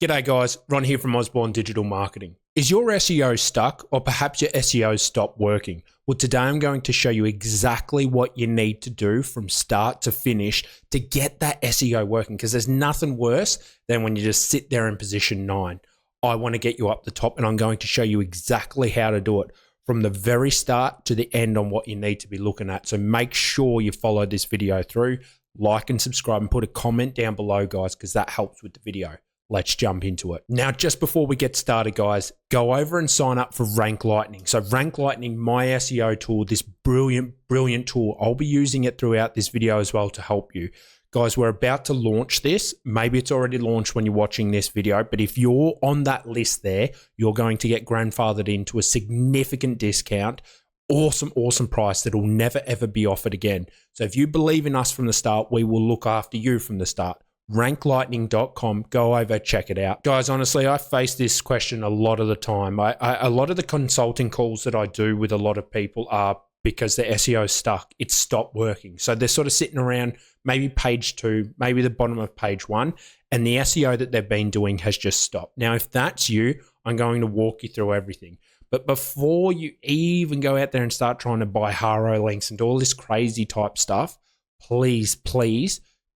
G'day guys, Ron here from Osborne Digital Marketing. Is your SEO stuck or perhaps your SEO stopped working? Well, today I'm going to show you exactly what you need to do from start to finish to get that SEO working, because there's nothing worse than when you just sit there in position 9. I want to get you up the top and I'm going to show you exactly how to do it from the very start to the end on what you need to be looking at. So make sure you follow this video through, like and subscribe and put a comment down below, guys, because that helps with the video. Let's jump into it. Now, just before we get started, guys, go over and sign up for Rank Lightning. So Rank Lightning, my SEO tool, this brilliant tool. I'll be using it throughout this video as well to help you. Guys, we're about to launch this. Maybe it's already launched when you're watching this video, but if you're on that list there, you're going to get grandfathered into a significant discount. Awesome price that will never ever be offered again. So if you believe in us from the start, we will look after you from the start. ranklightning.com, go over, check it out. Guys, honestly, I face this question a lot of the time. A lot of the consulting calls that I do with a lot of people are because their SEO is stuck. It's stopped working. So they're sort of sitting around maybe page 2, maybe the bottom of page 1, and the SEO that they've been doing has just stopped. Now, if that's you, I'm going to walk you through everything. But before you even go out there and start trying to buy haro links and do all this crazy type stuff, please,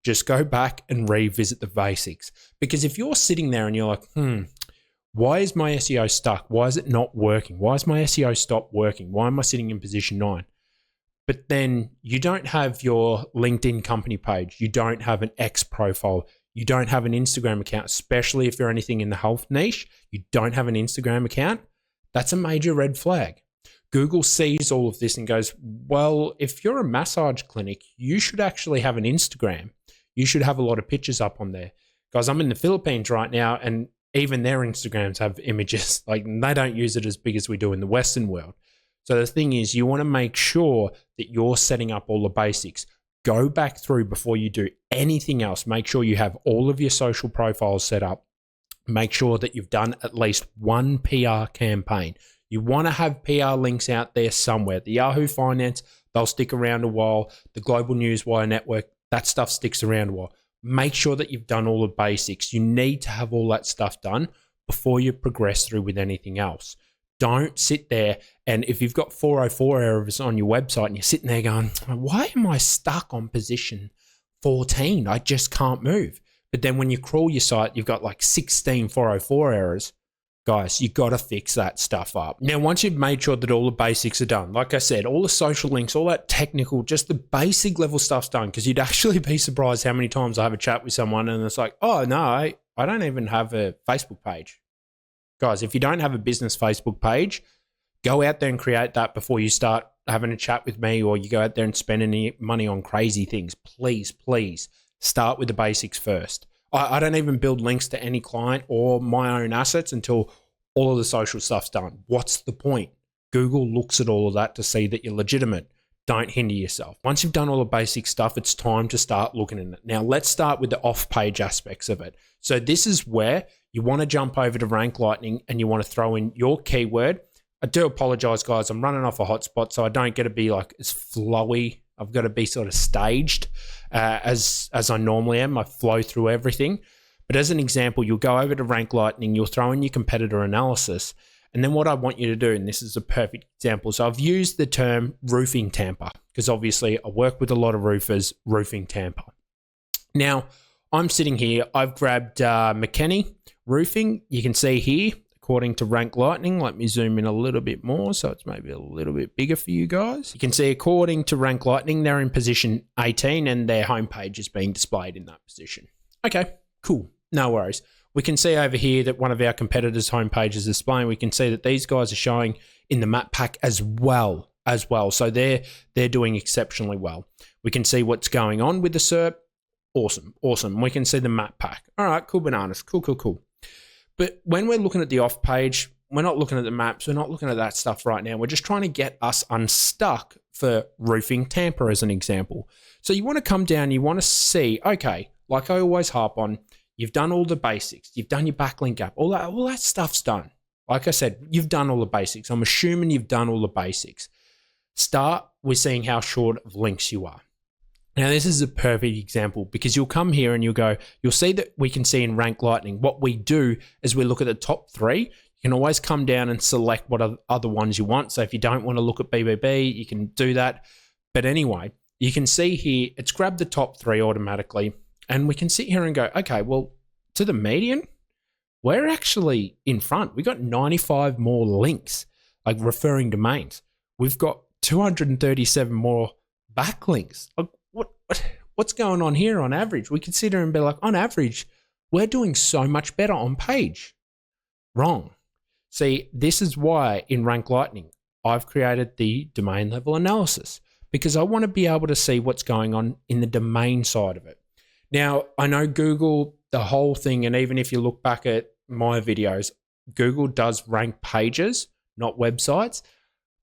just go back and revisit the basics. Because if you're sitting there and you're like, why is my SEO stuck? Why is it not working? Why is my SEO stopped working? Why am I sitting in position 9? But then you don't have your LinkedIn company page. You don't have an X profile. You don't have an Instagram account, especially if you're anything in the health niche. You don't have an Instagram account. That's a major red flag. Google sees all of this and goes, well, if you're a massage clinic, you should actually have an Instagram. You should have a lot of pictures up on there. Guys, I'm in the Philippines right now, and even their Instagrams have images. Like, they don't use it as big as we do in the Western world. So the thing is, you want to make sure that you're setting up all the basics. Go back through before you do anything else. Make sure you have all of your social profiles set up. Make sure that you've done at least one PR campaign. You want to have PR links out there somewhere. The Yahoo Finance, they'll stick around a while. The Global Newswire Network, that stuff sticks around a while. Make sure that you've done all the basics. You need to have all that stuff done before you progress through with anything else. Don't sit there and if you've got 404 errors on your website and you're sitting there going, why am I stuck on position 14? I just can't move. But then when you crawl your site, you've got like 16 404 errors. Guys, you got to fix that stuff up. Now, once you've made sure that all the basics are done, like I said, all the social links, all that technical, just the basic level stuff's done, because you'd actually be surprised how many times I have a chat with someone and it's like, oh, no, I don't even have a Facebook page. Guys, if you don't have a business Facebook page, go out there and create that before you start having a chat with me, or you go out there and spend any money on crazy things. Please start with the basics first. I don't even build links to any client or my own assets until all of the social stuff's done. What's the point? Google looks at all of that to see that you're legitimate. Don't hinder yourself. Once you've done all the basic stuff, it's time to start looking at it. Now, let's start with the off-page aspects of it. So this is where you want to jump over to Rank Lightning and you want to throw in your keyword. I do apologize, guys. I'm running off a hotspot, so I don't get to be like as flowy. I've got to be sort of staged as I normally am. I flow through everything. But as an example, you'll go over to Rank Lightning, you'll throw in your competitor analysis. And then what I want you to do, and this is a perfect example. So I've used the term roofing tamper because obviously I work with a lot of roofers, roofing tamper. Now, I'm sitting here. I've grabbed McKinney Roofing. You can see here, according to Rank Lightning, let me zoom in a little bit more so it's maybe a little bit bigger for you guys. You can see according to Rank Lightning, they're in position 18 and their homepage is being displayed in that position. Okay, cool. No worries. We can see over here that one of our competitors' homepage is displaying. We can see that these guys are showing in the map pack as well. So they're doing exceptionally well. We can see what's going on with the SERP. Awesome. We can see the map pack. All right, cool bananas. Cool. But when we're looking at the off page, we're not looking at the maps. We're not looking at that stuff right now. We're just trying to get us unstuck for roofing tamper as an example. So you want to come down, you want to see, okay, like I always harp on, you've done all the basics. You've done your backlink app. All that stuff's done. Like I said, you've done all the basics. I'm assuming you've done all the basics. Start with seeing how short of links you are. Now, this is a perfect example because you'll come here and you'll see that we can see in Rank Lightning, what we do is we look at the top 3. You can always come down and select what other ones you want. So if you don't want to look at BBB, you can do that. But anyway, you can see here, it's grabbed the top 3 automatically. And we can sit here and go, okay, well, to the median, we're actually in front. We got 95 more links, like referring domains. We've got 237 more backlinks. Like, what's going on here on average? We consider and be like, on average, we're doing so much better on page. Wrong. See, this is why in Rank Lightning, I've created the domain level analysis because I want to be able to see what's going on in the domain side of it. Now, I know Google, the whole thing, and even if you look back at my videos, Google does rank pages, not websites,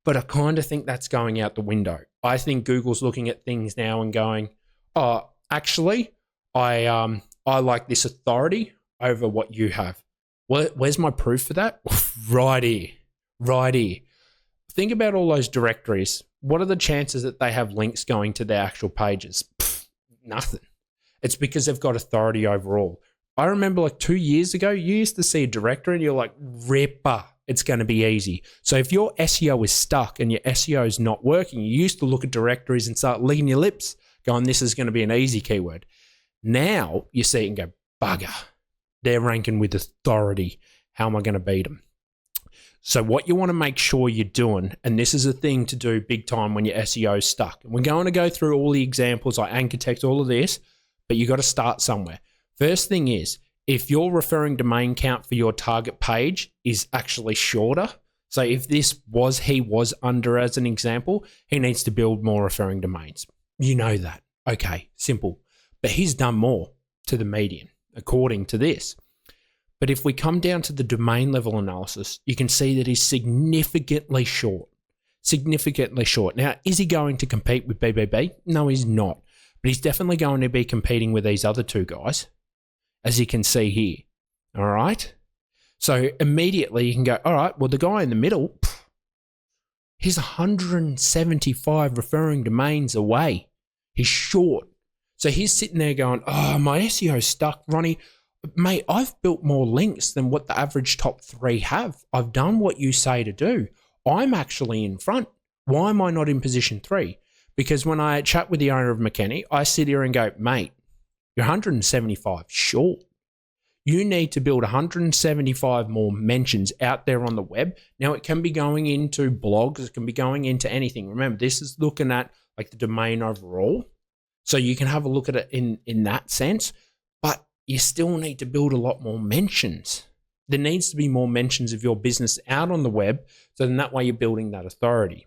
but I kind of think that's going out the window. I think Google's looking at things now and going, oh, actually, I like this authority over what you have. Where's my proof for that? Right here, right here. Think about all those directories. What are the chances that they have links going to their actual pages? Nothing. It's because they've got authority overall. I remember like 2 years ago, you used to see a directory and you're like, ripper, it's going to be easy. So if your SEO is stuck and your SEO is not working, you used to look at directories and start licking your lips going, this is going to be an easy keyword. Now you see it and go, bugger, they're ranking with authority. How am I going to beat them? So what you want to make sure you're doing, and this is a thing to do big time when your SEO is stuck. And we're going to go through all the examples like anchor text, all of this, but you got to start somewhere. First thing is, if your referring domain count for your target page is actually shorter, so if he was under as an example, he needs to build more referring domains. You know that. Okay, simple. But he's done more to the median, according to this. But if we come down to the domain level analysis, you can see that he's significantly short. Significantly short. Now, is he going to compete with BBB? No, he's not. But he's definitely going to be competing with these other 2 guys, as you can see here. All right? So immediately you can go, all right, well, the guy in the middle, he's 175 referring domains away. He's short. So he's sitting there going, oh, my SEO's stuck, Ronnie. Mate, I've built more links than what the average top 3 have. I've done what you say to do. I'm actually in front. Why am I not in position 3? Because when I chat with the owner of McKinney, I sit here and go, mate, you're 175 short. You need to build 175 more mentions out there on the web. Now, it can be going into blogs. It can be going into anything. Remember, this is looking at like the domain overall. So you can have a look at it in that sense. But you still need to build a lot more mentions. There needs to be more mentions of your business out on the web. So then that way you're building that authority.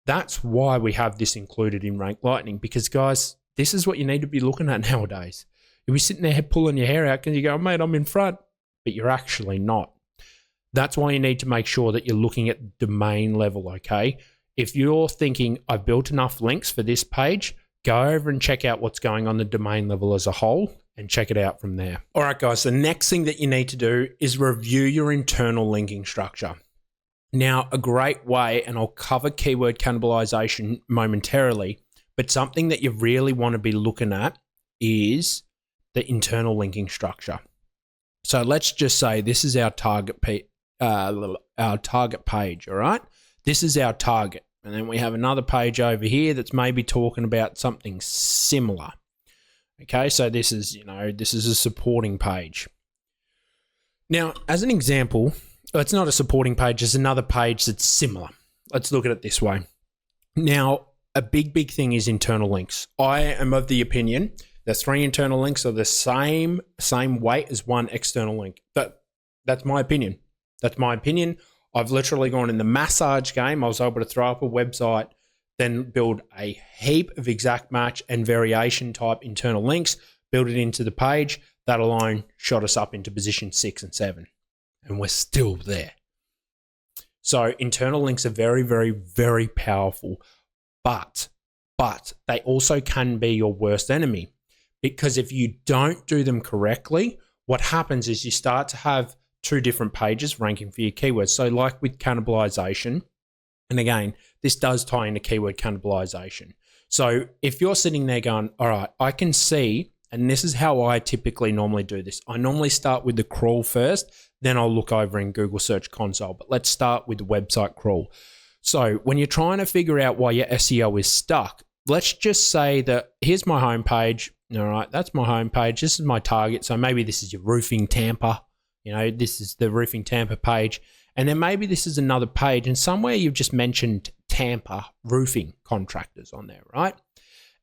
That's why we have this included in Rank Lightning, because guys, this is what you need to be looking at nowadays. You'll be sitting there pulling your hair out because you go, mate, I'm in front, but you're actually not. That's why you need to make sure that you're looking at domain level, okay? If you're thinking, I've built enough links for this page, go over and check out what's going on the domain level as a whole and check it out from there. All right, guys, the next thing that you need to do is review your internal linking structure. Now, a great way, and I'll cover keyword cannibalization momentarily, but something that you really want to be looking at is the internal linking structure. So let's just say this is our target page, all right? This is our target. And then we have another page over here that's maybe talking about something similar. Okay, so this is a supporting page. Now, as an example, it's not a supporting page, it's another page that's similar. Let's look at it this way. Now, a big thing is internal links. I am of the opinion that 3 internal links are the same weight as 1 external link. That's my opinion. That's my opinion. I've literally gone in the massage game. I was able to throw up a website, then build a heap of exact match and variation type internal links, build it into the page. That alone shot us up into position 6 and 7. And we're still there. So internal links are very powerful, but they also can be your worst enemy, because if you don't do them correctly, what happens is you start to have 2 different pages ranking for your keywords. So like with cannibalization, and again, this does tie into keyword cannibalization. So if you're sitting there going, all right, I can see, and this is how I typically normally do this. I normally start with the crawl first, then I'll look over in Google Search Console. But let's start with the website crawl. So when you're trying to figure out why your SEO is stuck, let's just say that here's my homepage. All right, that's my homepage. This is my target. So maybe this is your roofing Tampa. You know, this is the roofing Tampa page. And then maybe this is another page, and somewhere you've just mentioned Tampa roofing contractors on there, right?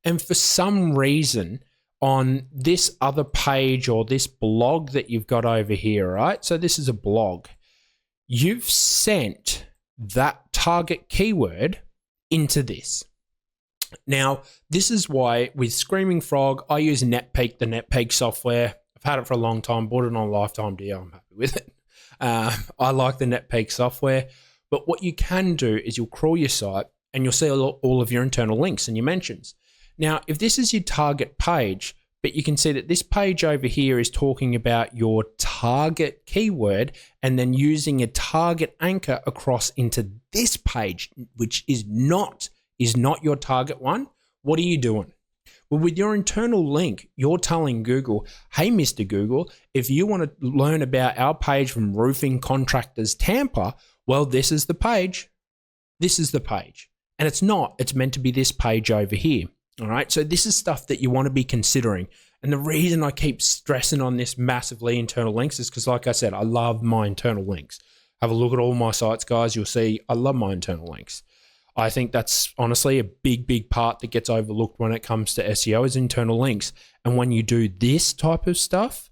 And for some reason on this other page or this blog that you've got over here, right? So this is a blog. You've sent that target keyword into this. Now, this is why with Screaming Frog, I use NetPeak, the NetPeak software. I've had it for a long time, bought it on a lifetime deal. I'm happy with it. I like the NetPeak software, but what you can do is you'll crawl your site and you'll see all of your internal links and your mentions. Now, if this is your target page, but you can see that this page over here is talking about your target keyword and then using a target anchor across into this page, which is not your target one, what are you doing? Well, with your internal link, you're telling Google, hey, Mr. Google, if you want to learn about our page from Roofing Contractors Tampa, well, this is the page. This is the page. And it's not. It's meant to be this page over here. All right. So this is stuff that you want to be considering. And the reason I keep stressing on this massively internal links is because, like I said, I love my internal links. Have a look at all my sites, guys. You'll see I love my internal links. I think that's honestly a big part that gets overlooked when it comes to SEO is internal links. And when you do this type of stuff,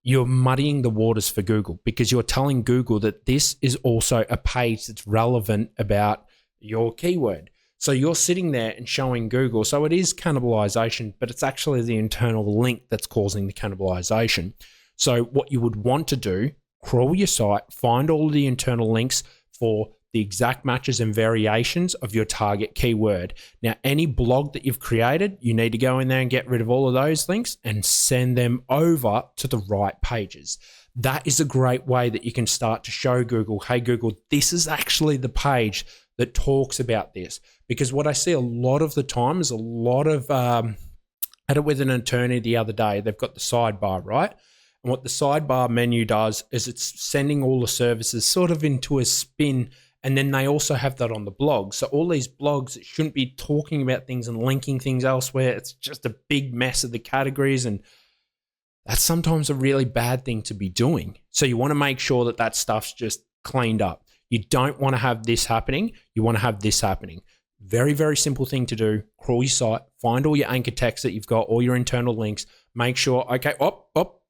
you're muddying the waters for Google because you're telling Google that this is also a page that's relevant about your keyword. So you're sitting there and showing Google. So it is cannibalization, but it's actually the internal link that's causing the cannibalization. So what you would want to do, crawl your site, find all the internal links for the exact matches and variations of your target keyword. Now, any blog that you've created, you need to go in there and get rid of all of those links and send them over to the right pages. That is a great way that you can start to show Google, hey, Google, this is actually the page that talks about this. Because what I see a lot of the time is a lot of, I had it with an attorney the other day, they've got the sidebar, right? And what the sidebar menu does is it's sending all the services sort of into a spin. And then they also have that on the blog. So all these blogs, it shouldn't be talking about things and linking things elsewhere. It's just a big mess of the categories. And that's sometimes a really bad thing to be doing. So you want to make sure that that stuff's just cleaned up. You don't want to have this happening. You want to have this happening. Very, very simple thing to do. Crawl your site, find all your anchor text that you've got, all your internal links. Make sure, okay,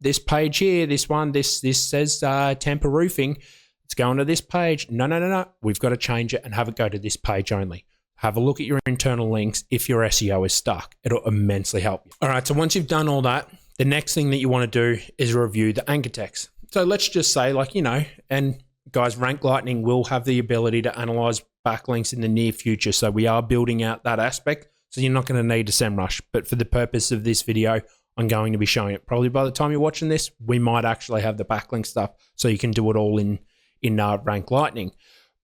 this page here, this one, this says Tampa Roofing. It's going to this page. No. We've got to change it and have it go to this page only. Have a look at your internal links if your SEO is stuck. It'll immensely help you. All right, so once you've done all that, the next thing that you want to do is review the anchor text. So let's just say, and guys, Rank Lightning will have the ability to analyze backlinks in the near future. So we are building out that aspect. So you're not going to need a SEMrush. But for the purpose of this video, I'm going to be showing it. Probably by the time you're watching this, we might actually have the backlink stuff so you can do it all in Rank Lightning.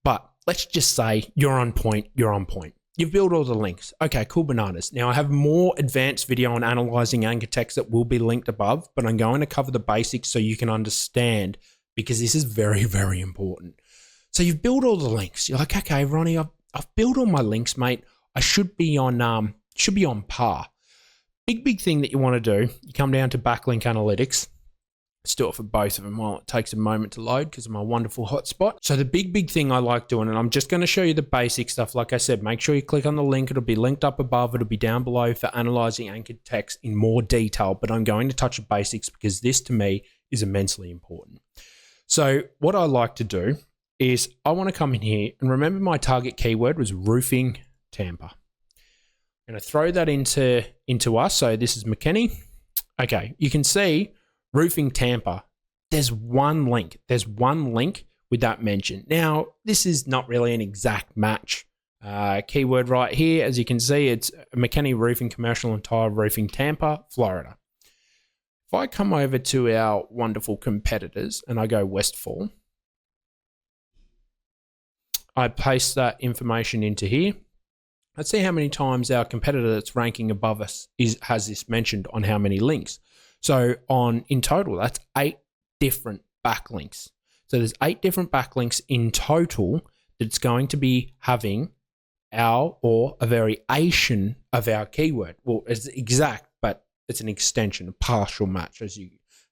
But let's just say you're on point. You've built all the links. Okay, cool bananas. Now I have more advanced video on analyzing anchor text that will be linked above, but I'm going to cover the basics so you can understand because this is very, very important. So you've built all the links. You're like, okay, Ronnie, I've built all my links, mate. I should be on par. Big thing that you want to do, you come down to Backlink Analytics. Let's do it for both of them while it takes a moment to load because of my wonderful hotspot. So the big thing I like doing, and I'm just going to show you the basic stuff. Like I said, make sure you click on the link. It'll be linked up above. It'll be down below for analyzing anchored text in more detail, but I'm going to touch the basics because this to me is immensely important. So what I like to do is I want to come in here and remember my target keyword was roofing Tampa. I'm going to throw that into us. So this is McKinney. Okay, you can see Roofing Tampa, there's one link. There's one link with that mention. Now, this is not really an exact match. Keyword right here, as you can see, it's McKinney Roofing Commercial and Tile Roofing Tampa, Florida. If I come over to our wonderful competitors and I go Westfall, I paste that information into here. Let's see how many times our competitor that's ranking above us has this mentioned on how many links. So in total, that's 8 different backlinks. So there's 8 different backlinks in total that's going to be having a variation of our keyword. Well, it's exact, but it's an extension, a partial match, as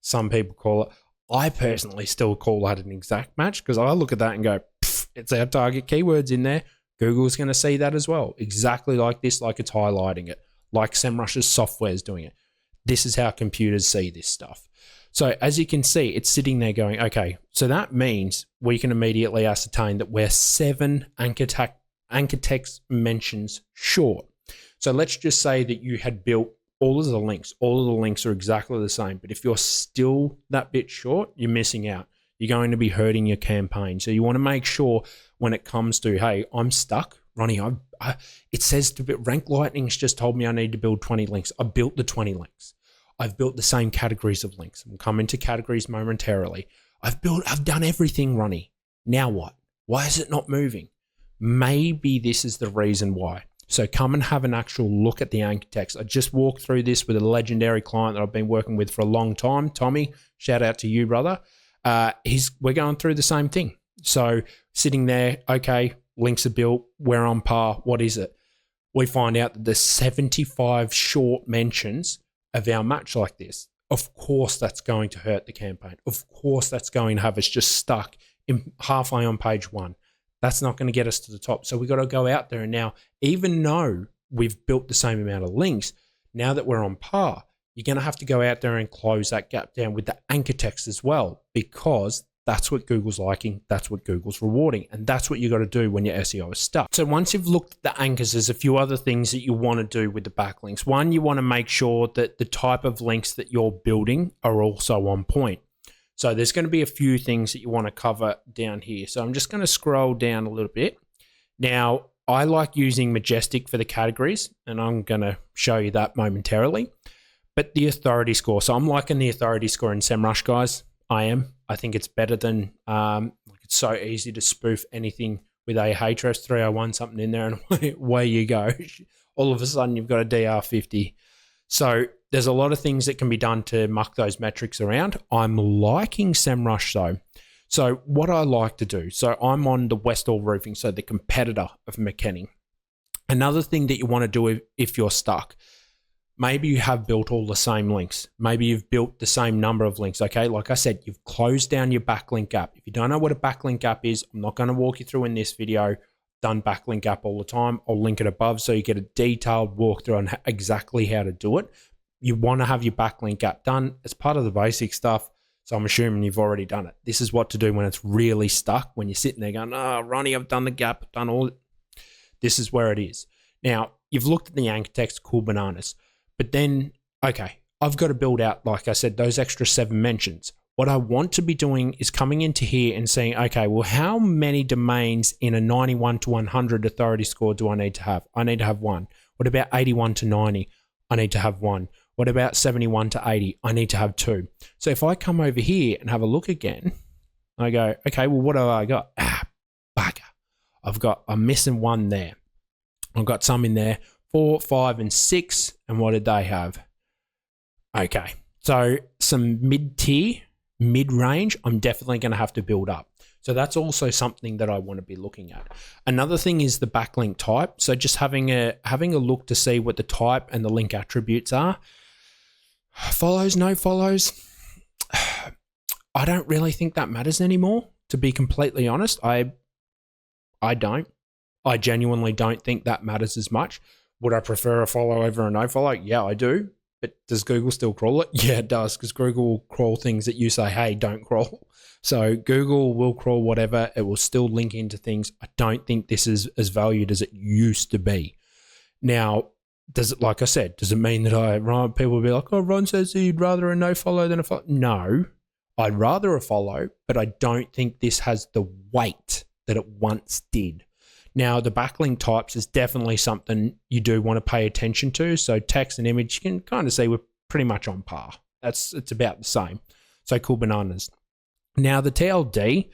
some people call it. I personally still call that an exact match because I look at that and go, it's our target keywords in there. Google's going to see that as well. Exactly like this, like it's highlighting it, like SEMrush's software is doing it. This is how computers see this stuff. So as you can see, it's sitting there going, okay, so that means we can immediately ascertain that we're 7 anchor text mentions short. So let's just say that you had built all of the links. All of the links are exactly the same, but if you're still that bit short, you're missing out. You're going to be hurting your campaign. So you want to make sure when it comes to, hey, I'm stuck, Ronnie, it says Rank Lightning's just told me I need to build 20 links. I built the 20 links. I've built the same categories of links. We'll come into categories momentarily. I've done everything, Ronnie. Now what? Why is it not moving? Maybe this is the reason why. So come and have an actual look at the anchor text. I just walked through this with a legendary client that I've been working with for a long time. Tommy, shout out to you, brother. We're going through the same thing. So sitting there, okay, links are built. We're on par. What is it? We find out that there's 75 short mentions of our match like this. Of course, that's going to hurt the campaign. Of course, that's going to have us just stuck in halfway on page 1. That's not going to get us to the top. So we've got to go out there and now, even though we've built the same amount of links, now that we're on par, you're going to have to go out there and close that gap down with the anchor text as well, because that's what Google's liking, that's what Google's rewarding, and that's what you got to do when your SEO is stuck. So once you've looked at the anchors, there's a few other things that you want to do with the backlinks. One, you want to make sure that the type of links that you're building are also on point. So there's going to be a few things that you want to cover down here. So I'm just going to scroll down a little bit. Now, I like using Majestic for the categories, and I'm going to show you that momentarily. But the authority score. So I'm liking the authority score in SEMrush, guys. I am. I think it's better than, it's so easy to spoof anything with a Ahrefs 301 something in there, and away you go. All of a sudden, you've got a DR50. So there's a lot of things that can be done to muck those metrics around. I'm liking SEMrush though. So what I like to do, so I'm on the Westall Roofing, so the competitor of McKinney. Another thing that you want to do if you're stuck, maybe you have built all the same links. Maybe you've built the same number of links. Okay, like I said, you've closed down your backlink gap. If you don't know what a backlink gap is, I'm not going to walk you through in this video. Done backlink gap all the time. I'll link it above so you get a detailed walkthrough on exactly how to do it. You want to have your backlink gap done. It's part of the basic stuff. So I'm assuming you've already done it. This is what to do when it's really stuck, when you're sitting there going, oh, Ronnie, I've done the gap, I've done all it. This is where it is. Now, you've looked at the anchor text, cool bananas. But then, okay, I've got to build out, like I said, those extra 7 mentions. What I want to be doing is coming into here and saying, okay, well, how many domains in a 91 to 100 authority score do I need to have? I need to have 1. What about 81 to 90? I need to have 1. What about 71 to 80? I need to have 2. So if I come over here and have a look again, I go, okay, well, what do I got? Bugger. I'm missing 1 there. I've got some in there, 4, 5, and 6. And what did they have? Okay, so some mid-tier, mid-range, I'm definitely going to have to build up. So that's also something that I want to be looking at. Another thing is the backlink type. So just having a look to see what the type and the link attributes are. Follows, no follows. I don't really think that matters anymore, to be completely honest. I don't. I genuinely don't think that matters as much. Would I prefer a follow over a no follow? Yeah, I do. But does Google still crawl it? Yeah, it does, because Google will crawl things that you say, hey, don't crawl. So Google will crawl whatever. It will still link into things. I don't think this is as valued as it used to be. Now, does it, like I said, does it mean that people will be like, oh, Ron says he'd rather a no follow than a follow? No, I'd rather a follow, but I don't think this has the weight that it once did. Now, the backlink types is definitely something you do want to pay attention to. So text and image, you can kind of see we're pretty much on par. It's about the same. So cool bananas. Now, the TLD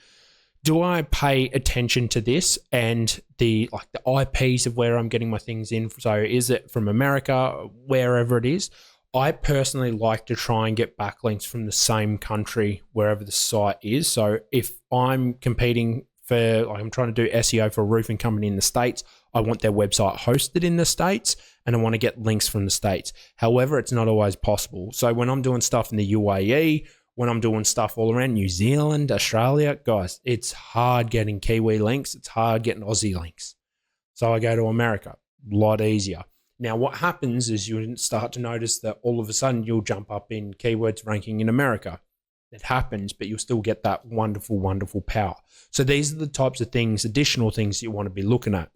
do I pay attention to this and the IPs of where I'm getting my things in? So is it from America, wherever it is? I personally like to try and get backlinks from the same country wherever the site is. So if I'm competing for, I'm trying to do SEO for a roofing company in the States, I want their website hosted in the States and I want to get links from the States. However, it's not always possible. So when I'm doing stuff in the UAE, when I'm doing stuff all around New Zealand, Australia, guys, it's hard getting Kiwi links. It's hard getting Aussie links. So I go to America, a lot easier. Now, what happens is you start to notice that all of a sudden you'll jump up in keywords ranking in America. It happens, but you'll still get that wonderful, wonderful power. So these are the types of things, additional things you want to be looking at.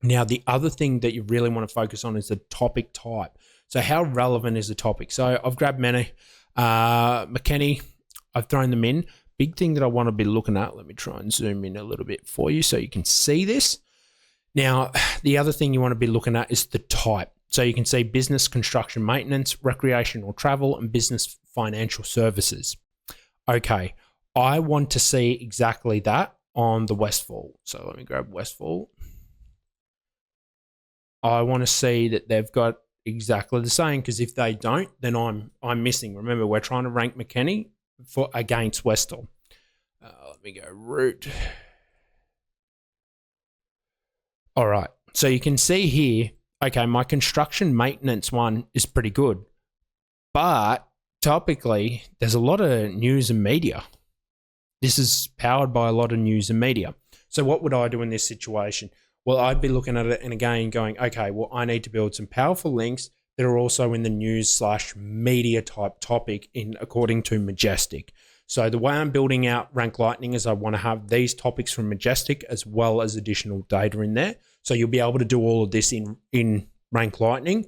Now, the other thing that you really want to focus on is the topic type. So how relevant is the topic? So I've grabbed many. McKinney, I've thrown them in. Big thing that I want to be looking at, let me try and zoom in a little bit for you so you can see this. Now, the other thing you want to be looking at is the type. So you can see business, construction, maintenance, recreational travel, and business financial services. Okay, I want to see exactly that on the Westfall. So let me grab Westfall. I want to see that they've got exactly the same, because if they don't, then I'm missing. Remember, we're trying to rank McKinney for against Westall. Let me go root. All right, so you can see here, okay, my construction maintenance one is pretty good, but topically, there's a lot of news and media. This is powered by a lot of news and media. So what would I do in this situation? Well, I'd be looking at it and again going, okay, well, I need to build some powerful links that are also in the news/media type topic according to Majestic. So the way I'm building out Rank Lightning is I want to have these topics from Majestic as well as additional data in there. So you'll be able to do all of this in Rank Lightning.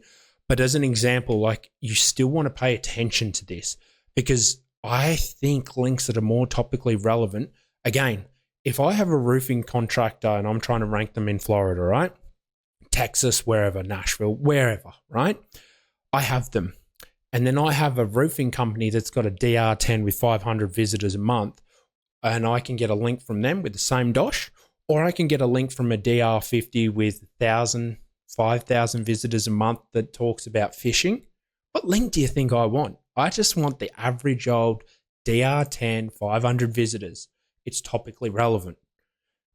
But as an example, like, you still want to pay attention to this, because I think links that are more topically relevant, again, if I have a roofing contractor and I'm trying to rank them in Florida, right? Texas, wherever, Nashville, wherever, right? I have them. And then I have a roofing company that's got a DR10 with 500 visitors a month, and I can get a link from them with the same dosh, or I can get a link from a DR50 with 1,000, 5,000 visitors a month that talks about fishing. What link do you think I want? I just want the average old DR10, 500 visitors. It's topically relevant.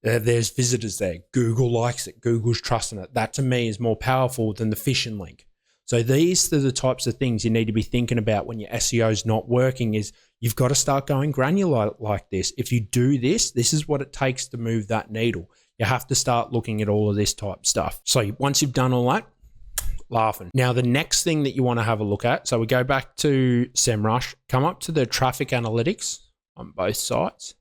There's visitors there. Google likes it. Google's trusting it. That to me is more powerful than the fishing link. So these are the types of things you need to be thinking about when your SEO is not working. Is you've got to start going granular like this. If you do this, this is what it takes to move that needle. You have to start looking at all of this type stuff. So once you've done all that, laughing. Now, the next thing that you want to have a look at, so we go back to SEMrush, come up to the traffic analytics on both sites.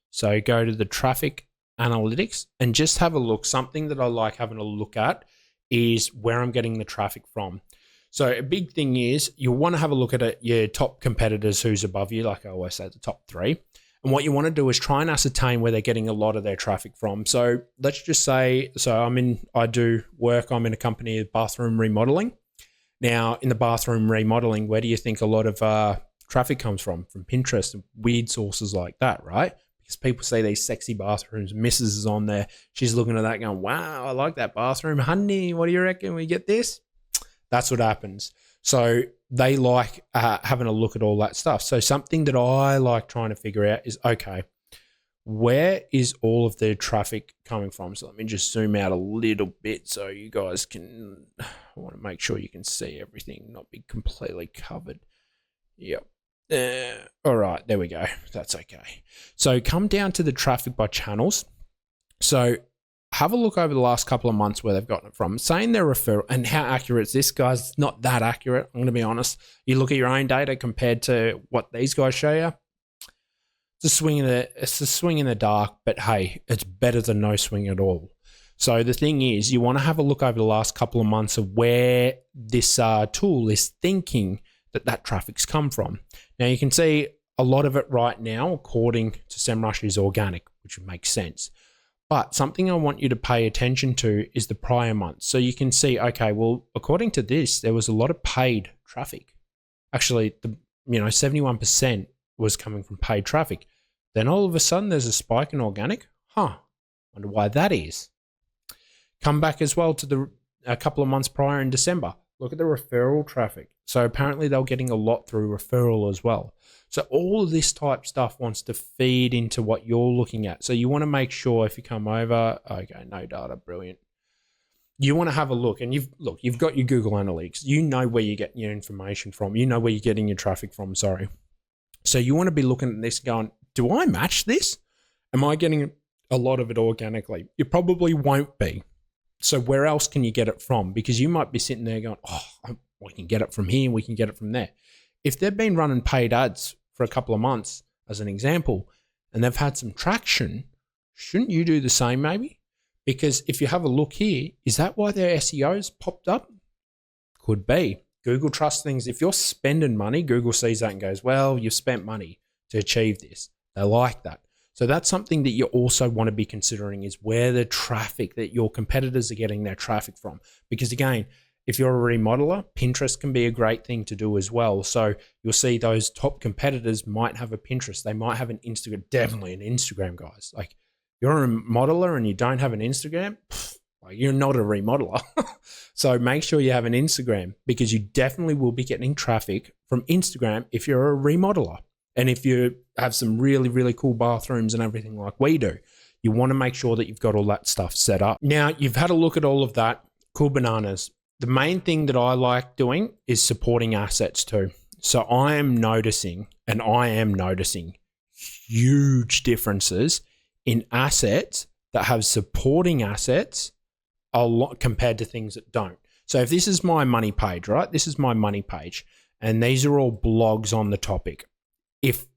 So go to the traffic analytics and just have a look. Something that I like having a look at is where I'm getting the traffic from. So a big thing is you'll want to have a look at your top competitors who's above you, like I always say, the top three. And what you want to do is try and ascertain where they're getting a lot of their traffic from. So let's just say, I'm in a company of bathroom remodeling. Now, in the bathroom remodeling, where do you think a lot of traffic comes from? From Pinterest and weird sources like that, right? Because people see these sexy bathrooms. Mrs. is on there. She's looking at that going, wow, I like that bathroom. Honey, what do you reckon? We get this? That's what happens. So they like having a look at all that stuff. So something that I like trying to figure out is, okay, where is all of the traffic coming from? So let me just zoom out a little bit so you guys can, I want to make sure you can see everything, not be completely covered. Yep. All right, there we go. That's okay. So come down to the traffic by channels. So have a look over the last couple of months where they've gotten it from. Saying their referral, and how accurate is this, guys? It's not that accurate. I'm going to be honest. You look at your own data compared to what these guys show you. It's a swing in the dark, but hey, it's better than no swing at all. So the thing is, you want to have a look over the last couple of months of where this tool is thinking that traffic's come from. Now you can see a lot of it right now, according to SEMrush, is organic, which makes sense. But something I want you to pay attention to is the prior month. So you can see, okay, well, according to this, there was a lot of paid traffic. Actually, 71% was coming from paid traffic. Then all of a sudden there's a spike in organic. Wonder why that is. Come back as well to a couple of months prior in December. Look at the referral traffic. So apparently they're getting a lot through referral as well. So all of this type stuff wants to feed into what you're looking at. So you want to make sure if you come over, okay, no data, brilliant. You want to have a look, and you've got your Google Analytics. You know where you're getting your information from. You know where you're getting your traffic from, sorry. So you want to be looking at this going, do I match this? Am I getting a lot of it organically? You probably won't be. So where else can you get it from? Because you might be sitting there going, we can get it from here, we can get it from there. If they've been running paid ads for a couple of months, as an example, and they've had some traction, shouldn't you do the same maybe? Because if you have a look here, is that why their SEO's popped up? Could be. Google trusts things. If you're spending money, Google sees that and goes, well, you've spent money to achieve this. They like that. So that's something that you also want to be considering, is where the traffic that your competitors are getting their traffic from. Because again, if you're a remodeler, Pinterest can be a great thing to do as well. So you'll see those top competitors might have a Pinterest. They might have an Instagram, definitely an Instagram, guys. Like, you're a remodeler and you don't have an Instagram, you're not a remodeler. So make sure you have an Instagram, because you definitely will be getting traffic from Instagram if you're a remodeler. And if you have some really, really cool bathrooms and everything like we do, you want to make sure that you've got all that stuff set up. Now, you've had a look at all of that. Cool bananas. The main thing that I like doing is supporting assets too. So I am noticing huge differences in assets that have supporting assets a lot compared to things that don't. So if this is my money page, right? This is my money page, and these are all blogs on the topic. If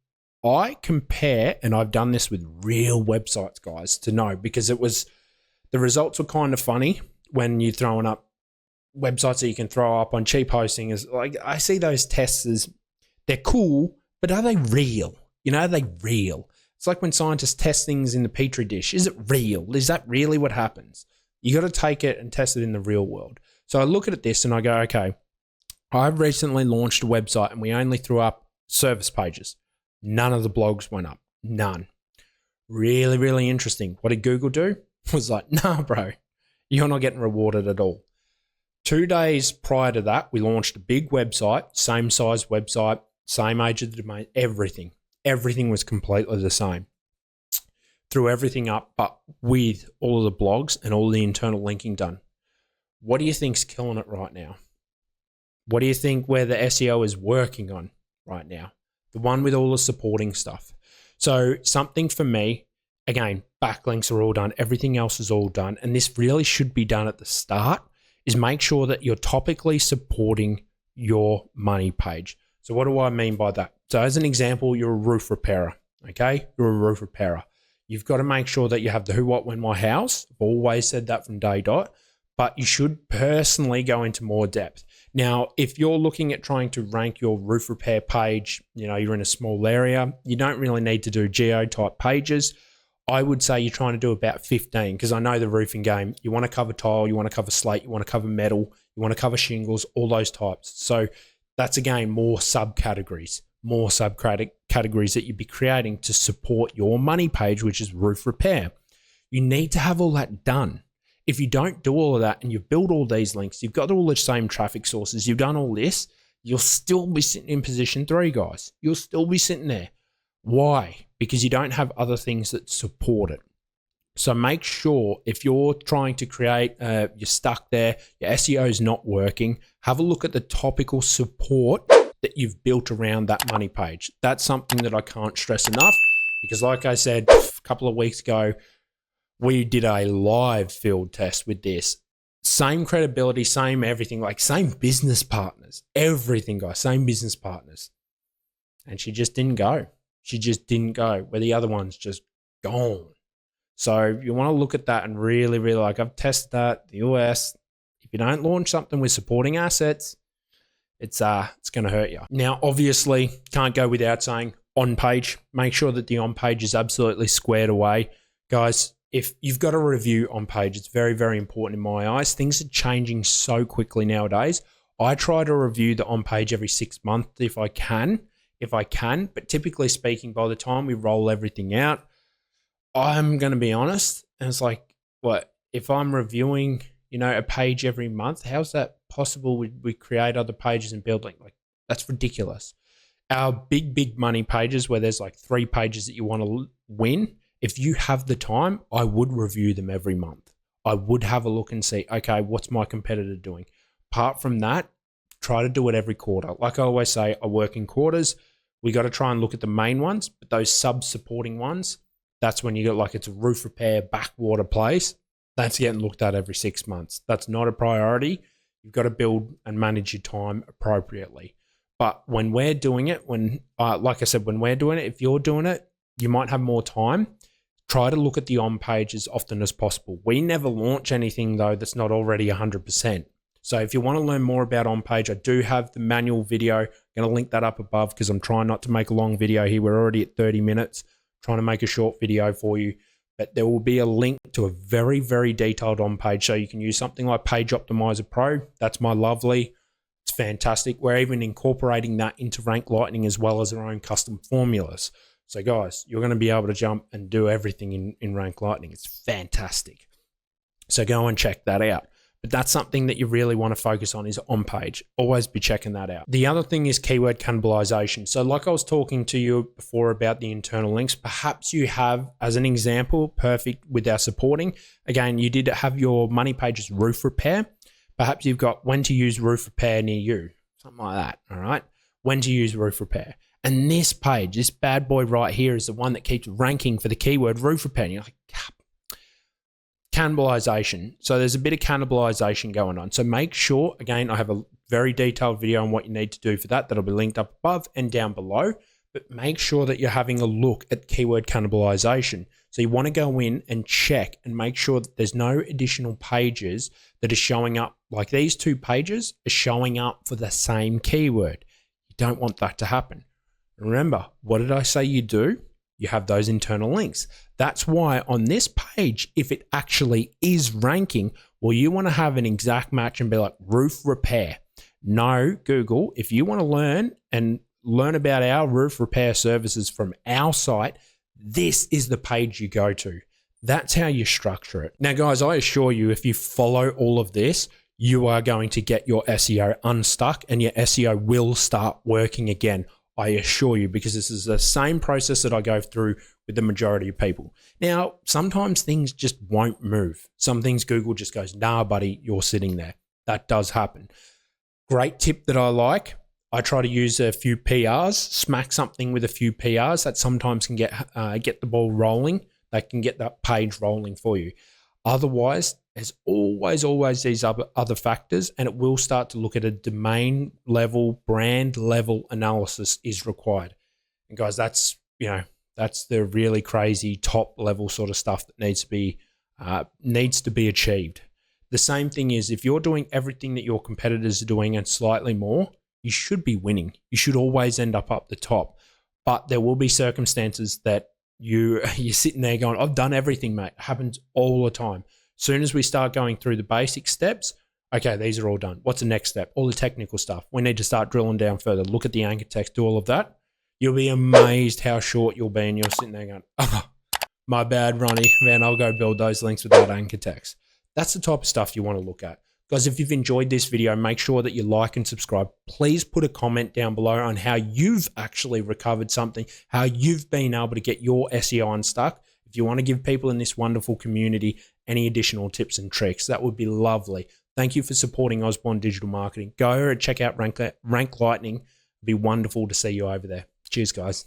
I compare, and I've done this with real websites, guys, to know, because the results were kind of funny when you're throwing up websites that you can throw up on cheap hosting. Is like, I see those tests as, they're cool, but are they real? Are they real? It's like when scientists test things in the petri dish. Is it real? Is that really what happens? You got to take it and test it in the real world. So I look at this and I go, okay, I've recently launched a website and we only threw up service pages. None of the blogs went up. None. Really, really interesting. What did Google do? It was like, nah, bro, you're not getting rewarded at all. 2 days prior to that, we launched a big website, same size website, same age of the domain, everything. Everything was completely the same. Threw everything up, but with all of the blogs and all the internal linking done. What do you think's killing it right now? What do you think where the SEO is working on right now? The one with all the supporting stuff. So something for me, again, backlinks are all done. Everything else is all done. And this really should be done at the start, is make sure that you're topically supporting your money page. So what do I mean by that? So as an example, you're a roof repairer, okay? You're a roof repairer. You've got to make sure that you have the who, what, when, why, hows. I've always said that from day dot, but you should personally go into more depth. Now, if you're looking at trying to rank your roof repair page, you're in a small area, you don't really need to do geo type pages. I would say you're trying to do about 15, because I know the roofing game. You want to cover tile, you want to cover slate, you want to cover metal, you want to cover shingles, all those types. So that's, again, more subcategories that you'd be creating to support your money page, which is roof repair. You need to have all that done. If you don't do all of that and you've built all these links, you've got all the same traffic sources, you've done all this, you'll still be sitting in position 3, guys. You'll still be sitting there. Why? Because you don't have other things that support it. So make sure if you're trying to create, you're stuck there, your SEO is not working, have a look at the topical support that you've built around that money page. That's something that I can't stress enough, because like I said a couple of weeks ago, we did a live field test with this. Same credibility, same everything, like same business partners, everything, guys, same business partners. And she just didn't go. She just didn't go, where the other one's just gone. So you want to look at that and really, really, like, I've tested that, the US, if you don't launch something with supporting assets, it's going to hurt you. Now, obviously, can't go without saying on page. Make sure that the on page is absolutely squared away. Guys, if you've got a review on page, it's very, very important in my eyes. Things are changing so quickly nowadays. I try to review the on page every 6 months if I can. if I can, but typically speaking, by the time we roll everything out, I'm going to be honest. And it's like, what, if I'm reviewing, a page every month, how's that possible? We create other pages and build like that's ridiculous. Our big money pages where there's like 3 pages that you want to win, if you have the time, I would review them every month. I would have a look and see, okay, what's my competitor doing? Apart from that, try to do it every quarter. Like I always say, I work in quarters. We got to try and look at the main ones, but those sub-supporting ones, that's when you get like it's a roof repair, backwater place. That's getting looked at every 6 months. That's not a priority. You've got to build and manage your time appropriately. But when we're doing it, like I said, when we're doing it, if you're doing it, you might have more time. Try to look at the on page as often as possible. We never launch anything though that's not already 100%. So if you want to learn more about on page, I do have the manual video. I'm going to link that up above because I'm trying not to make a long video here. We're already at 30 minutes, trying to make a short video for you. But there will be a link to a very, very detailed on page. So you can use something like Page Optimizer Pro. That's my lovely. It's fantastic. We're even incorporating that into Rank Lightning as well as our own custom formulas. So guys, you're going to be able to jump and do everything in Rank Lightning. It's fantastic. So go and check that out. But that's something that you really want to focus on is on page. Always be checking that out. The other thing is keyword cannibalization. So like I was talking to you before about the internal links, perhaps you have, as an example, perfect with our supporting. Again, you did have your money pages roof repair. Perhaps you've got when to use roof repair near you, something like that, all right? When to use roof repair. And this page, this bad boy right here is the one that keeps ranking for the keyword roof repair. And you're like, cannibalization. So there's a bit of cannibalization going on. So make sure, again, I have a very detailed video on what you need to do for that. That'll be linked up above and down below. But make sure that you're having a look at keyword cannibalization. So you want to go in and check and make sure that there's no additional pages that are showing up. Like these 2 pages are showing up for the same keyword. You don't want that to happen. Remember, what did I say you do? You have those internal links. That's why on this page, if it actually is ranking, well, you want to have an exact match and be like roof repair. No, Google, if you want to learn about our roof repair services from our site, this is the page you go to. That's how you structure it. Now, guys, I assure you, if you follow all of this, you are going to get your SEO unstuck and your SEO will start working again. I assure you, because this is the same process that I go through with the majority of people. Now, sometimes things just won't move. Some things Google just goes, nah, buddy, you're sitting there. That does happen. Great tip that I like. I try to use a few PRs, smack something with a few PRs that sometimes can get the ball rolling. They can get that page rolling for you. Otherwise, there's always these other factors, and it will start to look at a domain level, brand level analysis is required. And guys, that's the really crazy top level sort of stuff that needs to be achieved. The same thing is if you're doing everything that your competitors are doing and slightly more, you should be winning. You should always end up the top. But there will be circumstances that you're sitting there going, I've done everything, mate. It happens all the time. Soon as we start going through the basic steps, okay, these are all done. What's the next step? All the technical stuff. We need to start drilling down further. Look at the anchor text, do all of that. You'll be amazed how short you'll be, and you're sitting there going, oh, my bad, Ronnie. Man, I'll go build those links without anchor text. That's the type of stuff you want to look at. Guys, if you've enjoyed this video, make sure that you like and subscribe. Please put a comment down below on how you've actually recovered something, how you've been able to get your SEO unstuck. If you want to give people in this wonderful community any additional tips and tricks, that would be lovely. Thank you for supporting Osborne Digital Marketing. Go and check out Rank Lightning. It'd be wonderful to see you over there. Cheers, guys.